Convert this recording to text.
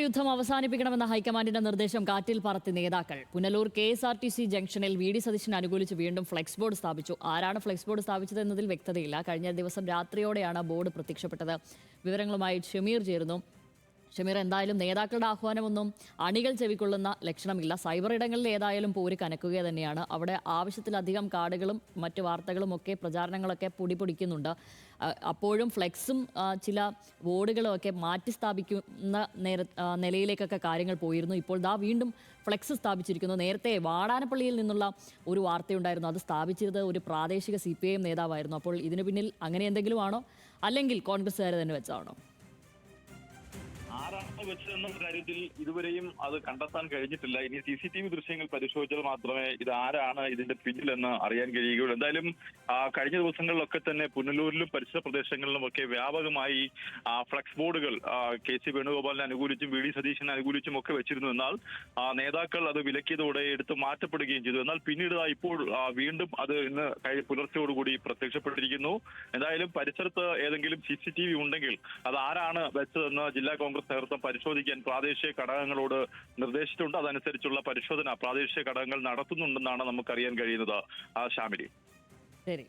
യുദ്ധം അവസാനിപ്പിക്കണമെന്ന ഹൈക്കമാൻഡിന്റെ നിർദ്ദേശം കാറ്റിൽ പറത്തി നേതാക്കൾ. പുനലൂർ KSRTC ജംഗ്ഷനിൽ VD സതീശനെ അനുകൂലിച്ച് വീണ്ടും ഫ്ലെക്സ് ബോർഡ് സ്ഥാപിച്ചു. ആരാണ് ഫ്ലെക്സ് ബോർഡ് സ്ഥാപിച്ചത് എന്നതിൽ വ്യക്തതയില്ല. കഴിഞ്ഞ ദിവസം രാത്രിയോടെയാണ് ബോർഡ് പ്രത്യക്ഷപ്പെട്ടത്. വിവരങ്ങളുമായി ഷമീർ ചേരുന്നു. ഷമീർ, എന്തായാലും നേതാക്കളുടെ ആഹ്വാനമൊന്നും അണികൾ ചെവിക്കൊള്ളുന്ന ലക്ഷണമില്ല. സൈബർ ഇടങ്ങളിൽ ഏതായാലും പോര് കനക്കുക തന്നെയാണ്. അവിടെ ആവശ്യത്തിലധികം കാർഡുകളും മറ്റു വാർത്തകളും ഒക്കെ പ്രചാരണങ്ങളൊക്കെ പൊടിപൊടിക്കുന്നുണ്ട്. അപ്പോഴും ഫ്ലെക്സും ചില ബോർഡുകളും ഒക്കെ മാറ്റി സ്ഥാപിക്കുന്ന നിലയിലേക്കൊക്കെ കാര്യങ്ങൾ പോയിരുന്നു. ഇപ്പോൾ വീണ്ടും ഫ്ലെക്സ് സ്ഥാപിച്ചിരിക്കുന്നു. നേരത്തെ വാടാനപ്പള്ളിയിൽ നിന്നുള്ള ഒരു വാർത്തയുണ്ടായിരുന്നു. അത് സ്ഥാപിച്ചത് ഒരു പ്രാദേശിക CPIM നേതാവായിരുന്നു. അപ്പോൾ ഇതിനു പിന്നിൽ അങ്ങനെ എന്തെങ്കിലും ആണോ, അല്ലെങ്കിൽ കോൺഗ്രസ്സുകാർ തന്നെ വെച്ചാണോ? ആരാണ് വെച്ചതെന്ന കാര്യത്തിൽ ഇതുവരെയും അത് കണ്ടെത്താൻ കഴിഞ്ഞിട്ടില്ല. ഇനി CCTV ദൃശ്യങ്ങൾ പരിശോധിച്ചാൽ മാത്രമേ ഇത് ആരാണ് ഇതിന്റെ പിന്നിലെന്ന് അറിയാൻ കഴിയുകയുള്ളൂ. എന്തായാലും കഴിഞ്ഞ ദിവസങ്ങളിലൊക്കെ തന്നെ പുനലൂരിലും പരിസര പ്രദേശങ്ങളിലും ഒക്കെ വ്യാപകമായി ഫ്ലക്സ് ബോർഡുകൾ KC വേണുഗോപാലിനെ അനുകൂലിച്ചും VD സതീശനെ അനുകൂലിച്ചും ഒക്കെ വെച്ചിരുന്നു. എന്നാൽ നേതാക്കൾ അത് വിലക്കിയതോടെ എടുത്ത് മാറ്റപ്പെടുകയും ചെയ്തു. എന്നാൽ പിന്നീട് ഇപ്പോൾ വീണ്ടും അത് ഇന്ന് പുലർച്ചയോടുകൂടി പ്രത്യക്ഷപ്പെട്ടിരിക്കുന്നു. എന്തായാലും പരിസരത്ത് ഏതെങ്കിലും CCTV ഉണ്ടെങ്കിൽ അത് ആരാണ് വെച്ചതെന്ന് ജില്ലാ കോൺഗ്രസ് നേതൃത്വം പരിശോധിക്കാൻ പ്രാദേശിക ഘടകങ്ങളോട് നിർദ്ദേശിച്ചിട്ടുണ്ട്. അതനുസരിച്ചുള്ള പരിശോധന പ്രാദേശിക ഘടകങ്ങൾ നടത്തുന്നുണ്ടെന്നാണ് നമുക്കറിയാൻ കഴിയുന്നത്. ശാമിലി, ശരി.